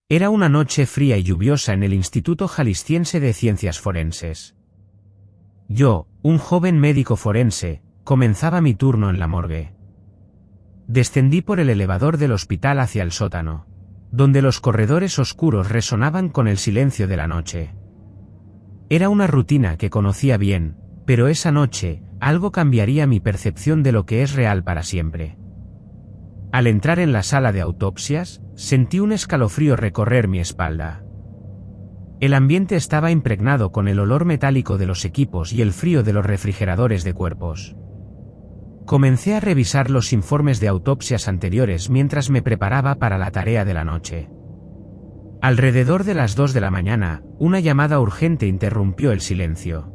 Era una noche fría y lluviosa en el Instituto Jalisciense de Ciencias Forenses. Yo, un joven médico forense, comenzaba mi turno en la morgue. Descendí por el elevador del hospital hacia el sótano, donde los corredores oscuros resonaban con el silencio de la noche. Era una rutina que conocía bien, pero esa noche, algo cambiaría mi percepción de lo que es real para siempre. Al entrar en la sala de autopsias, sentí un escalofrío recorrer mi espalda. El ambiente estaba impregnado con el olor metálico de los equipos y el frío de los refrigeradores de cuerpos. Comencé a revisar los informes de autopsias anteriores mientras me preparaba para la tarea de la noche. Alrededor de las 2 de la mañana, una llamada urgente interrumpió el silencio.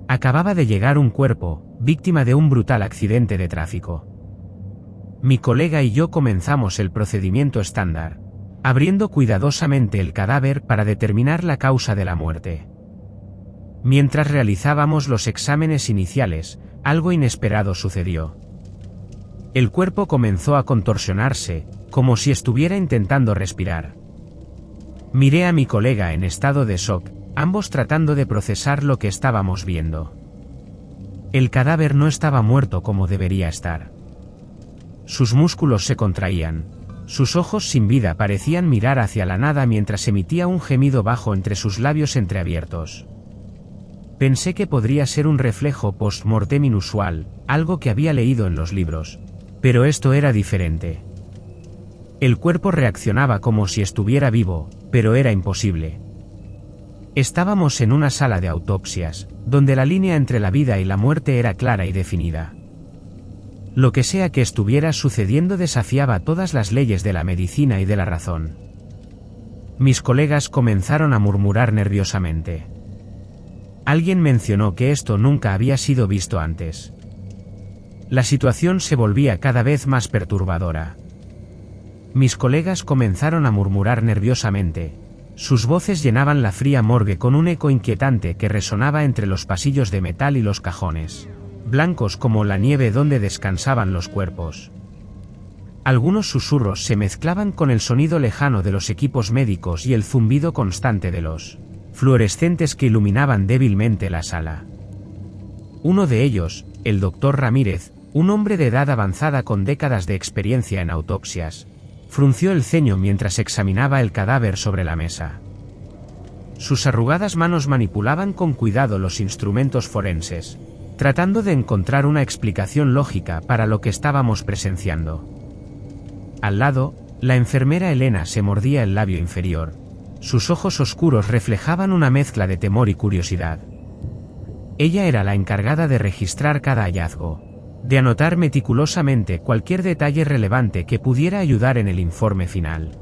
Acababa de llegar un cuerpo, víctima de un brutal accidente de tráfico. Mi colega y yo comenzamos el procedimiento estándar, abriendo cuidadosamente el cadáver para determinar la causa de la muerte. Mientras realizábamos los exámenes iniciales, algo inesperado sucedió. El cuerpo comenzó a contorsionarse, como si estuviera intentando respirar. Miré a mi colega en estado de shock, ambos tratando de procesar lo que estábamos viendo. El cadáver no estaba muerto como debería estar. Sus músculos se contraían. Sus ojos sin vida parecían mirar hacia la nada mientras emitía un gemido bajo entre sus labios entreabiertos. Pensé que podría ser un reflejo post-mortem inusual, algo que había leído en los libros. Pero esto era diferente. El cuerpo reaccionaba como si estuviera vivo, pero era imposible. Estábamos en una sala de autopsias, donde la línea entre la vida y la muerte era clara y definida. Lo que sea que estuviera sucediendo desafiaba todas las leyes de la medicina y de la razón. Mis colegas comenzaron a murmurar nerviosamente. Alguien mencionó que esto nunca había sido visto antes. La situación se volvía cada vez más perturbadora. Mis colegas comenzaron a murmurar nerviosamente. Sus voces llenaban la fría morgue con un eco inquietante que resonaba entre los pasillos de metal y los cajones, blancos como la nieve donde descansaban los cuerpos. Algunos susurros se mezclaban con el sonido lejano de los equipos médicos y el zumbido constante de los fluorescentes que iluminaban débilmente la sala. Uno de ellos, el doctor Ramírez, un hombre de edad avanzada con décadas de experiencia en autopsias, frunció el ceño mientras examinaba el cadáver sobre la mesa. Sus arrugadas manos manipulaban con cuidado los instrumentos forenses, tratando de encontrar una explicación lógica para lo que estábamos presenciando. Al lado, la enfermera Elena se mordía el labio inferior. Sus ojos oscuros reflejaban una mezcla de temor y curiosidad. Ella era la encargada de registrar cada hallazgo, de anotar meticulosamente cualquier detalle relevante que pudiera ayudar en el informe final.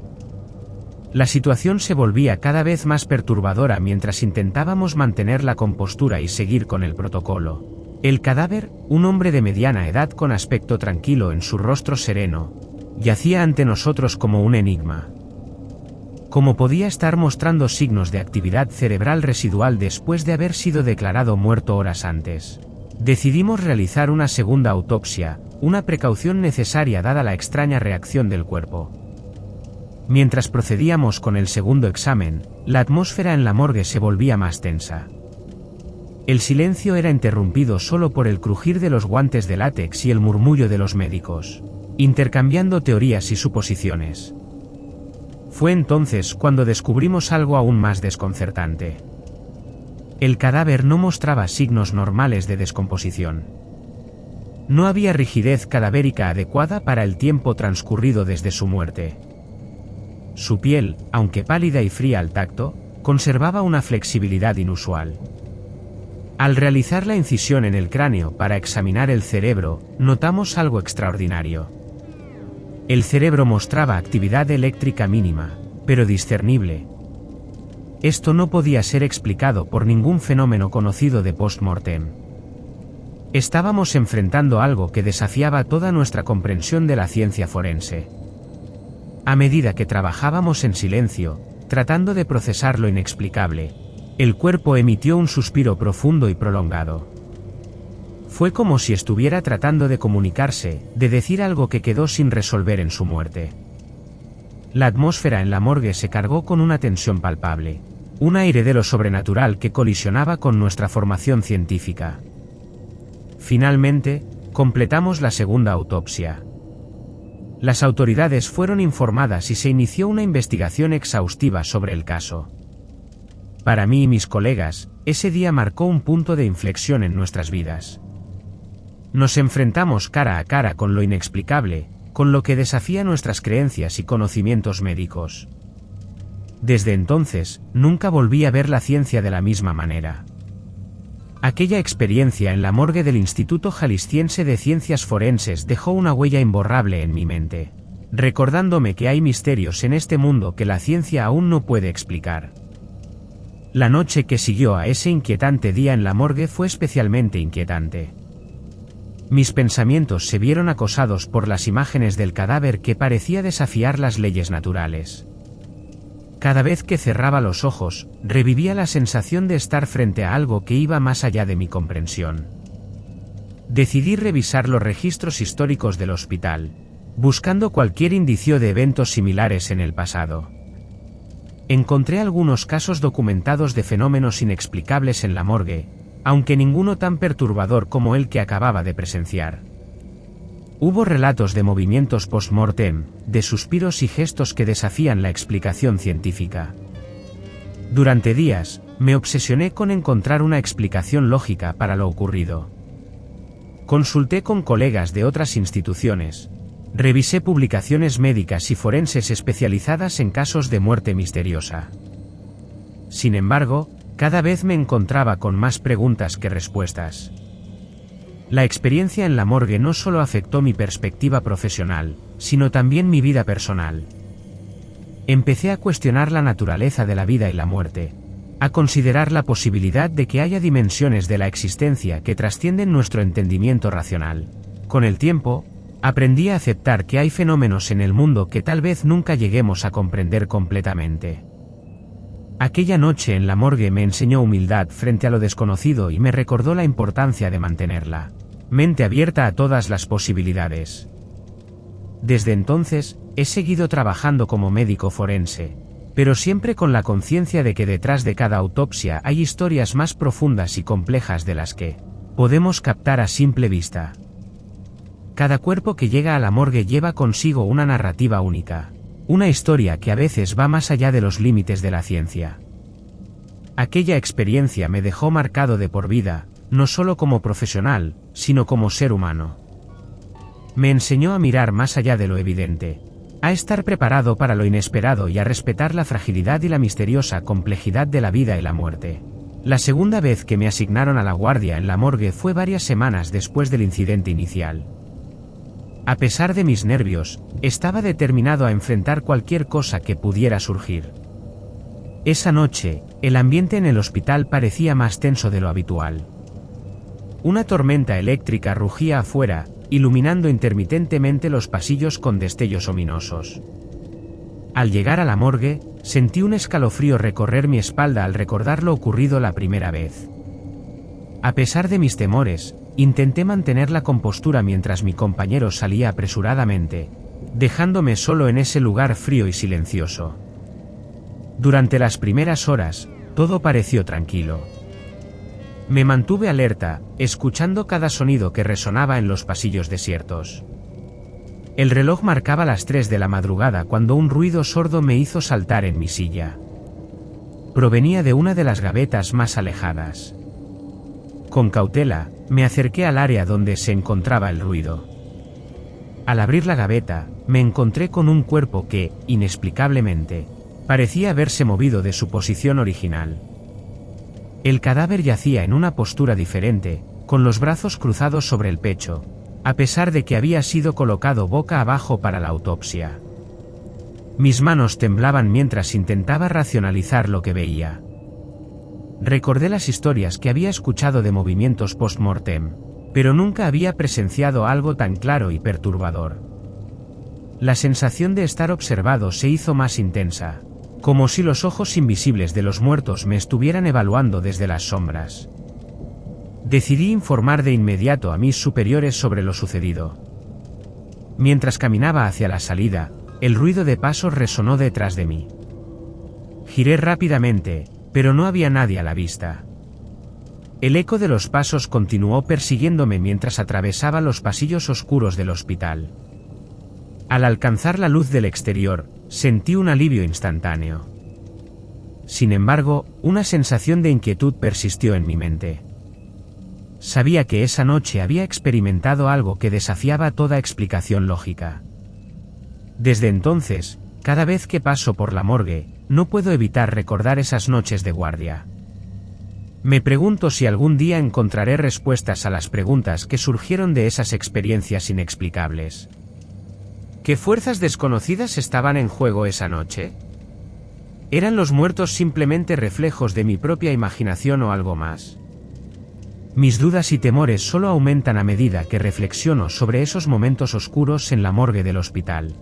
La situación se volvía cada vez más perturbadora mientras intentábamos mantener la compostura y seguir con el protocolo. El cadáver, un hombre de mediana edad con aspecto tranquilo en su rostro sereno, yacía ante nosotros como un enigma. Como podía estar mostrando signos de actividad cerebral residual después de haber sido declarado muerto horas antes. Decidimos realizar una segunda autopsia, una precaución necesaria dada la extraña reacción del cuerpo. Mientras procedíamos con el segundo examen, la atmósfera en la morgue se volvía más tensa. El silencio era interrumpido solo por el crujir de los guantes de látex y el murmullo de los médicos, intercambiando teorías y suposiciones. Fue entonces cuando descubrimos algo aún más desconcertante. El cadáver no mostraba signos normales de descomposición. No había rigidez cadavérica adecuada para el tiempo transcurrido desde su muerte. Su piel, aunque pálida y fría al tacto, conservaba una flexibilidad inusual. Al realizar la incisión en el cráneo para examinar el cerebro, notamos algo extraordinario. El cerebro mostraba actividad eléctrica mínima, pero discernible. Esto no podía ser explicado por ningún fenómeno conocido de post-mortem. Estábamos enfrentando algo que desafiaba toda nuestra comprensión de la ciencia forense. A medida que trabajábamos en silencio, tratando de procesar lo inexplicable, el cuerpo emitió un suspiro profundo y prolongado. Fue como si estuviera tratando de comunicarse, de decir algo que quedó sin resolver en su muerte. La atmósfera en la morgue se cargó con una tensión palpable, un aire de lo sobrenatural que colisionaba con nuestra formación científica. Finalmente, completamos la segunda autopsia. Las autoridades fueron informadas y se inició una investigación exhaustiva sobre el caso. Para mí y mis colegas, ese día marcó un punto de inflexión en nuestras vidas. Nos enfrentamos cara a cara con lo inexplicable, con lo que desafía nuestras creencias y conocimientos médicos. Desde entonces, nunca volví a ver la ciencia de la misma manera. Aquella experiencia en la morgue del Instituto Jalisciense de Ciencias Forenses dejó una huella imborrable en mi mente, recordándome que hay misterios en este mundo que la ciencia aún no puede explicar. La noche que siguió a ese inquietante día en la morgue fue especialmente inquietante. Mis pensamientos se vieron acosados por las imágenes del cadáver que parecía desafiar las leyes naturales. Cada vez que cerraba los ojos, revivía la sensación de estar frente a algo que iba más allá de mi comprensión. Decidí revisar los registros históricos del hospital, buscando cualquier indicio de eventos similares en el pasado. Encontré algunos casos documentados de fenómenos inexplicables en la morgue, aunque ninguno tan perturbador como el que acababa de presenciar. Hubo relatos de movimientos post-mortem, de suspiros y gestos que desafían la explicación científica. Durante días, me obsesioné con encontrar una explicación lógica para lo ocurrido. Consulté con colegas de otras instituciones, revisé publicaciones médicas y forenses especializadas en casos de muerte misteriosa. Sin embargo, cada vez me encontraba con más preguntas que respuestas. La experiencia en la morgue no solo afectó mi perspectiva profesional, sino también mi vida personal. Empecé a cuestionar la naturaleza de la vida y la muerte, a considerar la posibilidad de que haya dimensiones de la existencia que trascienden nuestro entendimiento racional. Con el tiempo, aprendí a aceptar que hay fenómenos en el mundo que tal vez nunca lleguemos a comprender completamente. Aquella noche en la morgue me enseñó humildad frente a lo desconocido y me recordó la importancia de mantener la mente abierta a todas las posibilidades. Desde entonces, he seguido trabajando como médico forense, pero siempre con la conciencia de que detrás de cada autopsia hay historias más profundas y complejas de las que podemos captar a simple vista. Cada cuerpo que llega a la morgue lleva consigo una narrativa única. Una historia que a veces va más allá de los límites de la ciencia. Aquella experiencia me dejó marcado de por vida, no solo como profesional, sino como ser humano. Me enseñó a mirar más allá de lo evidente, a estar preparado para lo inesperado y a respetar la fragilidad y la misteriosa complejidad de la vida y la muerte. La segunda vez que me asignaron a la guardia en la morgue fue varias semanas después del incidente inicial. A pesar de mis nervios, estaba determinado a enfrentar cualquier cosa que pudiera surgir. Esa noche, el ambiente en el hospital parecía más tenso de lo habitual. Una tormenta eléctrica rugía afuera, iluminando intermitentemente los pasillos con destellos ominosos. Al llegar a la morgue, sentí un escalofrío recorrer mi espalda al recordar lo ocurrido la primera vez. A pesar de mis temores, intenté mantener la compostura mientras mi compañero salía apresuradamente, dejándome solo en ese lugar frío y silencioso. Durante las primeras horas, todo pareció tranquilo. Me mantuve alerta, escuchando cada sonido que resonaba en los pasillos desiertos. El reloj marcaba las 3 de la madrugada cuando un ruido sordo me hizo saltar en mi silla. Provenía de una de las gavetas más alejadas. Con cautela, me acerqué al área donde se encontraba el ruido. Al abrir la gaveta, me encontré con un cuerpo que, inexplicablemente, parecía haberse movido de su posición original. El cadáver yacía en una postura diferente, con los brazos cruzados sobre el pecho, a pesar de que había sido colocado boca abajo para la autopsia. Mis manos temblaban mientras intentaba racionalizar lo que veía. Recordé las historias que había escuchado de movimientos post-mortem, pero nunca había presenciado algo tan claro y perturbador. La sensación de estar observado se hizo más intensa, como si los ojos invisibles de los muertos me estuvieran evaluando desde las sombras. Decidí informar de inmediato a mis superiores sobre lo sucedido. Mientras caminaba hacia la salida, el ruido de pasos resonó detrás de mí. Giré rápidamente, pero no había nadie a la vista. El eco de los pasos continuó persiguiéndome mientras atravesaba los pasillos oscuros del hospital. Al alcanzar la luz del exterior, sentí un alivio instantáneo. Sin embargo, una sensación de inquietud persistió en mi mente. Sabía que esa noche había experimentado algo que desafiaba toda explicación lógica. Desde entonces, cada vez que paso por la morgue, no puedo evitar recordar esas noches de guardia. Me pregunto si algún día encontraré respuestas a las preguntas que surgieron de esas experiencias inexplicables. ¿Qué fuerzas desconocidas estaban en juego esa noche? ¿Eran los muertos simplemente reflejos de mi propia imaginación o algo más? Mis dudas y temores solo aumentan a medida que reflexiono sobre esos momentos oscuros en la morgue del hospital.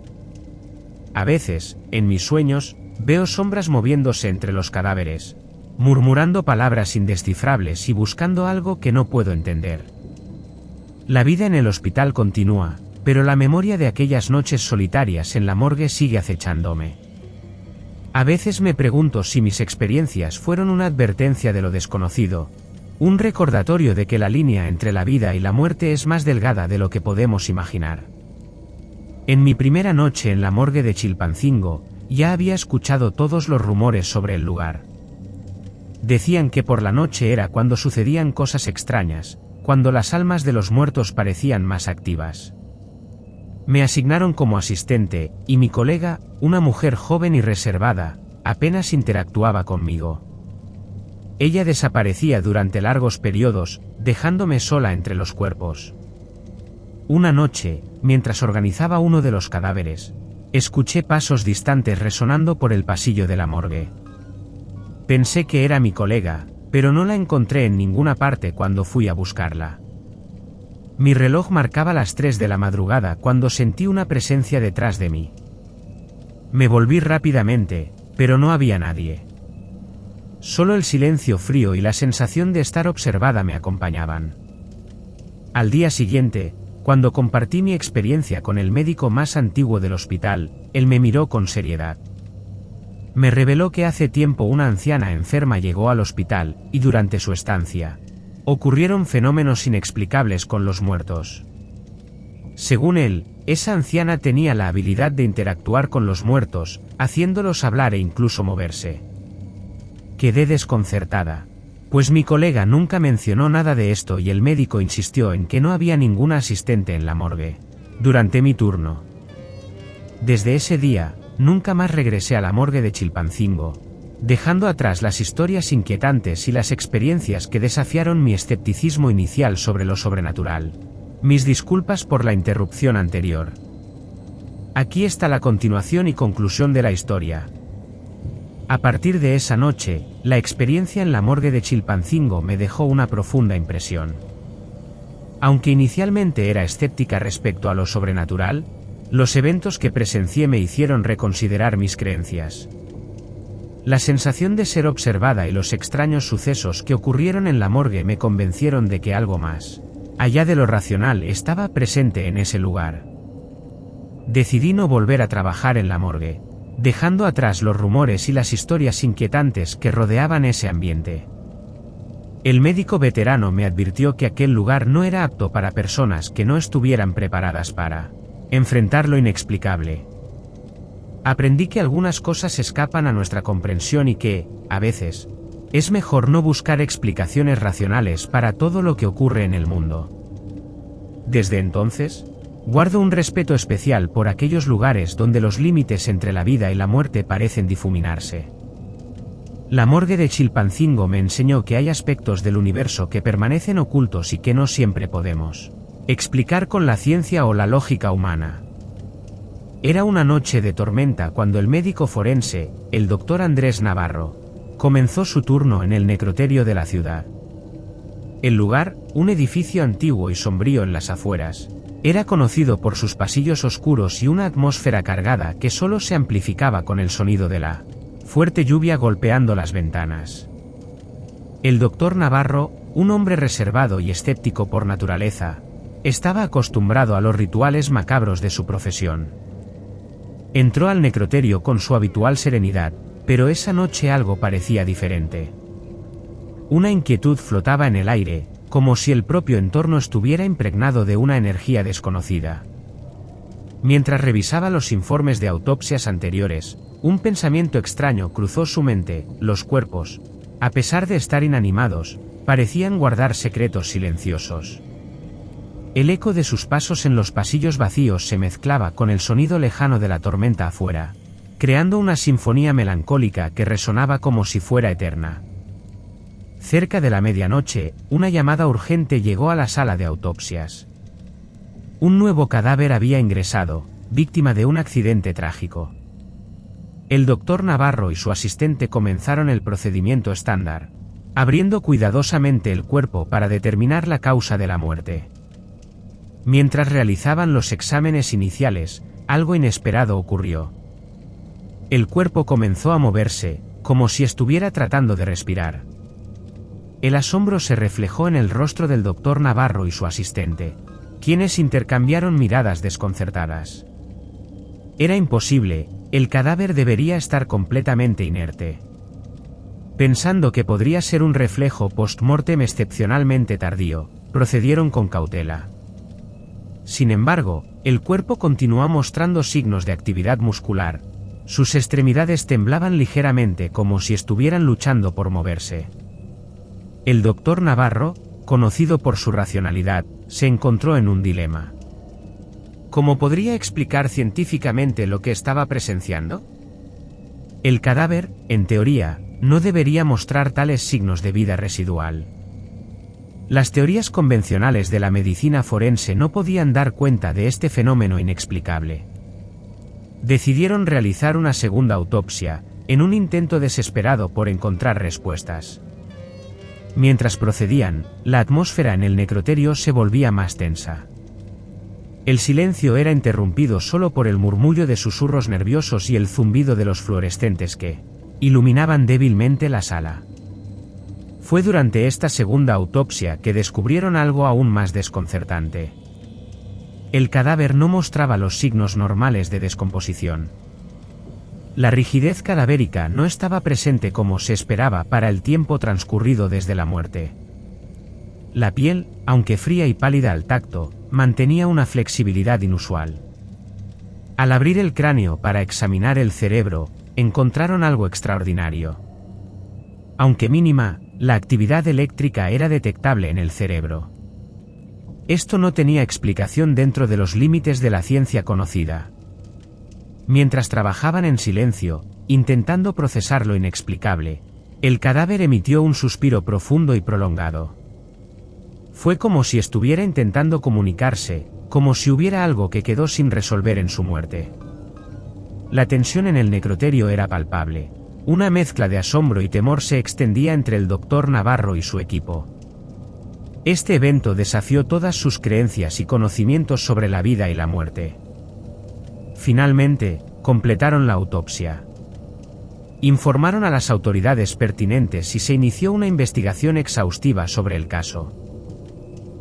A veces, en mis sueños, veo sombras moviéndose entre los cadáveres, murmurando palabras indescifrables y buscando algo que no puedo entender. La vida en el hospital continúa, pero la memoria de aquellas noches solitarias en la morgue sigue acechándome. A veces me pregunto si mis experiencias fueron una advertencia de lo desconocido, un recordatorio de que la línea entre la vida y la muerte es más delgada de lo que podemos imaginar. En mi primera noche en la morgue de Chilpancingo, ya había escuchado todos los rumores sobre el lugar. Decían que por la noche era cuando sucedían cosas extrañas, cuando las almas de los muertos parecían más activas. Me asignaron como asistente, y mi colega, una mujer joven y reservada, apenas interactuaba conmigo. Ella desaparecía durante largos periodos, dejándome sola entre los cuerpos. Una noche, mientras organizaba uno de los cadáveres, escuché pasos distantes resonando por el pasillo de la morgue. Pensé que era mi colega, pero no la encontré en ninguna parte cuando fui a buscarla. Mi reloj marcaba las 3 de la madrugada cuando sentí una presencia detrás de mí. Me volví rápidamente, pero no había nadie. Solo el silencio frío y la sensación de estar observada me acompañaban. Al día siguiente, cuando compartí mi experiencia con el médico más antiguo del hospital, él me miró con seriedad. Me reveló que hace tiempo una anciana enferma llegó al hospital, y durante su estancia, ocurrieron fenómenos inexplicables con los muertos. Según él, esa anciana tenía la habilidad de interactuar con los muertos, haciéndolos hablar e incluso moverse. Quedé desconcertada, pues mi colega nunca mencionó nada de esto y el médico insistió en que no había ninguna asistente en la morgue durante mi turno. Desde ese día, nunca más regresé a la morgue de Chilpancingo, dejando atrás las historias inquietantes y las experiencias que desafiaron mi escepticismo inicial sobre lo sobrenatural. Mis disculpas por la interrupción anterior. Aquí está la continuación y conclusión de la historia. A partir de esa noche, la experiencia en la morgue de Chilpancingo me dejó una profunda impresión. Aunque inicialmente era escéptica respecto a lo sobrenatural, los eventos que presencié me hicieron reconsiderar mis creencias. La sensación de ser observada y los extraños sucesos que ocurrieron en la morgue me convencieron de que algo más, allá de lo racional, estaba presente en ese lugar. Decidí no volver a trabajar en la morgue, dejando atrás los rumores y las historias inquietantes que rodeaban ese ambiente. El médico veterano me advirtió que aquel lugar no era apto para personas que no estuvieran preparadas para enfrentar lo inexplicable. Aprendí que algunas cosas escapan a nuestra comprensión y que, a veces, es mejor no buscar explicaciones racionales para todo lo que ocurre en el mundo. Desde entonces, guardo un respeto especial por aquellos lugares donde los límites entre la vida y la muerte parecen difuminarse. La morgue de Chilpancingo me enseñó que hay aspectos del universo que permanecen ocultos y que no siempre podemos explicar con la ciencia o la lógica humana. Era una noche de tormenta cuando el médico forense, el doctor Andrés Navarro, comenzó su turno en el necroterio de la ciudad. El lugar, un edificio antiguo y sombrío en las afueras, era conocido por sus pasillos oscuros y una atmósfera cargada que solo se amplificaba con el sonido de la fuerte lluvia golpeando las ventanas. El doctor Navarro, un hombre reservado y escéptico por naturaleza, estaba acostumbrado a los rituales macabros de su profesión. Entró al necroterio con su habitual serenidad, pero esa noche algo parecía diferente. Una inquietud flotaba en el aire, como si el propio entorno estuviera impregnado de una energía desconocida. Mientras revisaba los informes de autopsias anteriores, un pensamiento extraño cruzó su mente: los cuerpos, a pesar de estar inanimados, parecían guardar secretos silenciosos. El eco de sus pasos en los pasillos vacíos se mezclaba con el sonido lejano de la tormenta afuera, creando una sinfonía melancólica que resonaba como si fuera eterna. Cerca de la medianoche, una llamada urgente llegó a la sala de autopsias. Un nuevo cadáver había ingresado, víctima de un accidente trágico. El doctor Navarro y su asistente comenzaron el procedimiento estándar, abriendo cuidadosamente el cuerpo para determinar la causa de la muerte. Mientras realizaban los exámenes iniciales, algo inesperado ocurrió. El cuerpo comenzó a moverse, como si estuviera tratando de respirar. El asombro se reflejó en el rostro del doctor Navarro y su asistente, quienes intercambiaron miradas desconcertadas. Era imposible, el cadáver debería estar completamente inerte. Pensando que podría ser un reflejo post-mortem excepcionalmente tardío, procedieron con cautela. Sin embargo, el cuerpo continuó mostrando signos de actividad muscular. Sus extremidades temblaban ligeramente como si estuvieran luchando por moverse. El doctor Navarro, conocido por su racionalidad, se encontró en un dilema. ¿Cómo podría explicar científicamente lo que estaba presenciando? El cadáver, en teoría, no debería mostrar tales signos de vida residual. Las teorías convencionales de la medicina forense no podían dar cuenta de este fenómeno inexplicable. Decidieron realizar una segunda autopsia, en un intento desesperado por encontrar respuestas. Mientras procedían, la atmósfera en el necroterio se volvía más tensa. El silencio era interrumpido solo por el murmullo de susurros nerviosos y el zumbido de los fluorescentes que iluminaban débilmente la sala. Fue durante esta segunda autopsia que descubrieron algo aún más desconcertante. El cadáver no mostraba los signos normales de descomposición. La rigidez cadavérica no estaba presente como se esperaba para el tiempo transcurrido desde la muerte. La piel, aunque fría y pálida al tacto, mantenía una flexibilidad inusual. Al abrir el cráneo para examinar el cerebro, encontraron algo extraordinario. Aunque mínima, la actividad eléctrica era detectable en el cerebro. Esto no tenía explicación dentro de los límites de la ciencia conocida. Mientras trabajaban en silencio, intentando procesar lo inexplicable, el cadáver emitió un suspiro profundo y prolongado. Fue como si estuviera intentando comunicarse, como si hubiera algo que quedó sin resolver en su muerte. La tensión en el necroterio era palpable. Una mezcla de asombro y temor se extendía entre el doctor Navarro y su equipo. Este evento desafió todas sus creencias y conocimientos sobre la vida y la muerte. Finalmente, completaron la autopsia. Informaron a las autoridades pertinentes y se inició una investigación exhaustiva sobre el caso.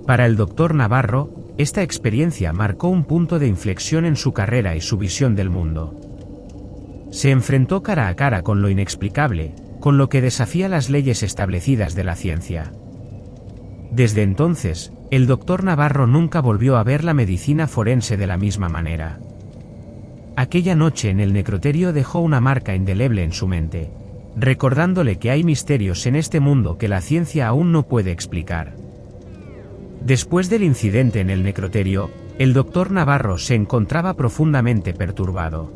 Para el doctor Navarro, esta experiencia marcó un punto de inflexión en su carrera y su visión del mundo. Se enfrentó cara a cara con lo inexplicable, con lo que desafía las leyes establecidas de la ciencia. Desde entonces, el doctor Navarro nunca volvió a ver la medicina forense de la misma manera. Aquella noche en el necroterio dejó una marca indeleble en su mente, recordándole que hay misterios en este mundo que la ciencia aún no puede explicar. Después del incidente en el necroterio, el doctor Navarro se encontraba profundamente perturbado.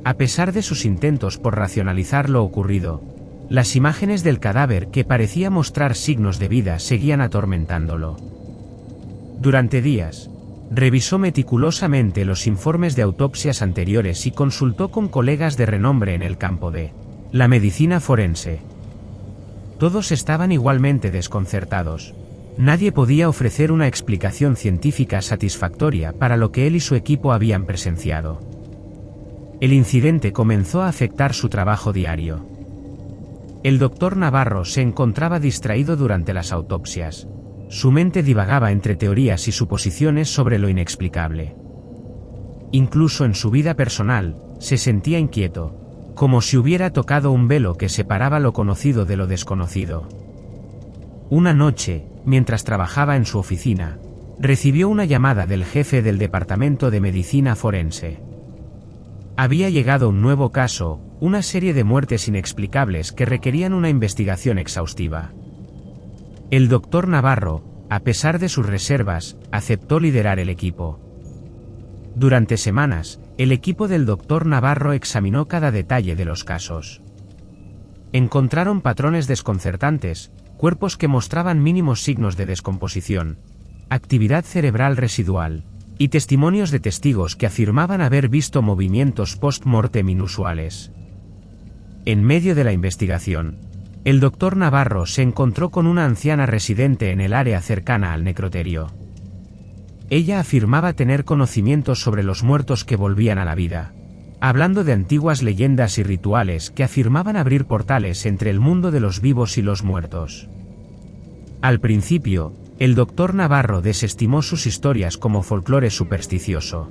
A pesar de sus intentos por racionalizar lo ocurrido, las imágenes del cadáver que parecía mostrar signos de vida seguían atormentándolo. Durante días, revisó meticulosamente los informes de autopsias anteriores y consultó con colegas de renombre en el campo de la medicina forense. Todos estaban igualmente desconcertados. Nadie podía ofrecer una explicación científica satisfactoria para lo que él y su equipo habían presenciado. El incidente comenzó a afectar su trabajo diario. El doctor Navarro se encontraba distraído durante las autopsias. Su mente divagaba entre teorías y suposiciones sobre lo inexplicable. Incluso en su vida personal, se sentía inquieto, como si hubiera tocado un velo que separaba lo conocido de lo desconocido. Una noche, mientras trabajaba en su oficina, recibió una llamada del jefe del Departamento de Medicina Forense. Había llegado un nuevo caso, una serie de muertes inexplicables que requerían una investigación exhaustiva. El doctor Navarro, a pesar de sus reservas, aceptó liderar el equipo. Durante semanas, el equipo del doctor Navarro examinó cada detalle de los casos. Encontraron patrones desconcertantes, cuerpos que mostraban mínimos signos de descomposición, actividad cerebral residual, y testimonios de testigos que afirmaban haber visto movimientos post-mortem inusuales. En medio de la investigación, el doctor Navarro se encontró con una anciana residente en el área cercana al necroterio. Ella afirmaba tener conocimientos sobre los muertos que volvían a la vida, hablando de antiguas leyendas y rituales que afirmaban abrir portales entre el mundo de los vivos y los muertos. Al principio, el doctor Navarro desestimó sus historias como folclore supersticioso.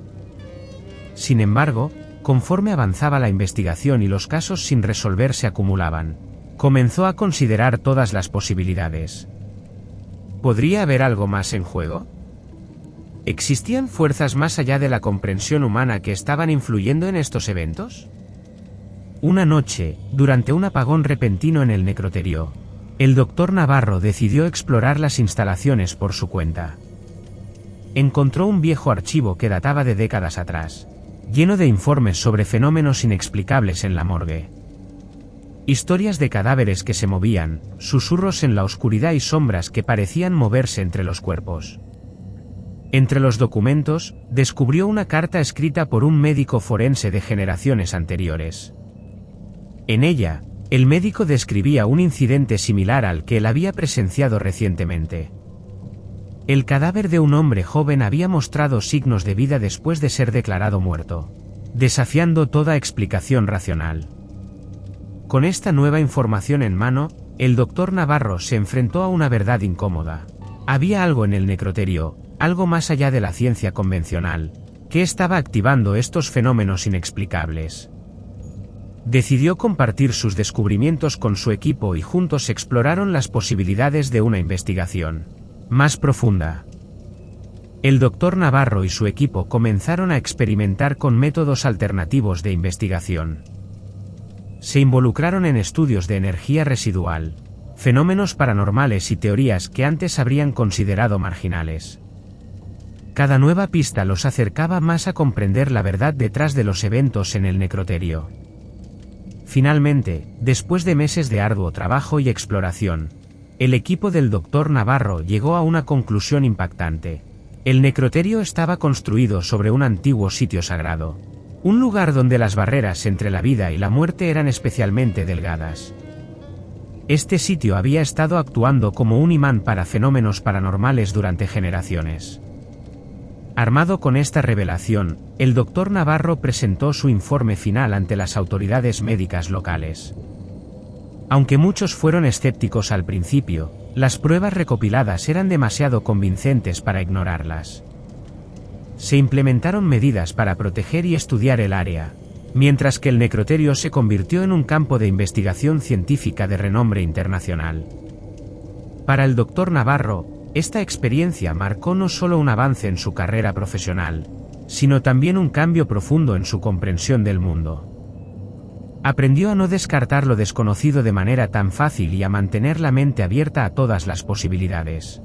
Sin embargo, conforme avanzaba la investigación y los casos sin resolver se acumulaban, comenzó a considerar todas las posibilidades. ¿Podría haber algo más en juego? ¿Existían fuerzas más allá de la comprensión humana que estaban influyendo en estos eventos? Una noche, durante un apagón repentino en el necroterio, el doctor Navarro decidió explorar las instalaciones por su cuenta. Encontró un viejo archivo que databa de décadas atrás, lleno de informes sobre fenómenos inexplicables en la morgue. Historias de cadáveres que se movían, susurros en la oscuridad y sombras que parecían moverse entre los cuerpos. Entre los documentos, descubrió una carta escrita por un médico forense de generaciones anteriores. En ella, el médico describía un incidente similar al que él había presenciado recientemente. El cadáver de un hombre joven había mostrado signos de vida después de ser declarado muerto, desafiando toda explicación racional. Con esta nueva información en mano, el doctor Navarro se enfrentó a una verdad incómoda. Había algo en el necroterio, algo más allá de la ciencia convencional, que estaba activando estos fenómenos inexplicables. Decidió compartir sus descubrimientos con su equipo y juntos exploraron las posibilidades de una investigación más profunda. El doctor Navarro y su equipo comenzaron a experimentar con métodos alternativos de investigación. Se involucraron en estudios de energía residual, fenómenos paranormales y teorías que antes habrían considerado marginales. Cada nueva pista los acercaba más a comprender la verdad detrás de los eventos en el necroterio. Finalmente, después de meses de arduo trabajo y exploración, el equipo del doctor Navarro llegó a una conclusión impactante. El necroterio estaba construido sobre un antiguo sitio sagrado, un lugar donde las barreras entre la vida y la muerte eran especialmente delgadas. Este sitio había estado actuando como un imán para fenómenos paranormales durante generaciones. Armado con esta revelación, el doctor Navarro presentó su informe final ante las autoridades médicas locales. Aunque muchos fueron escépticos al principio, las pruebas recopiladas eran demasiado convincentes para ignorarlas. Se implementaron medidas para proteger y estudiar el área, mientras que el necroterio se convirtió en un campo de investigación científica de renombre internacional. Para el doctor Navarro, esta experiencia marcó no solo un avance en su carrera profesional, sino también un cambio profundo en su comprensión del mundo. Aprendió a no descartar lo desconocido de manera tan fácil y a mantener la mente abierta a todas las posibilidades.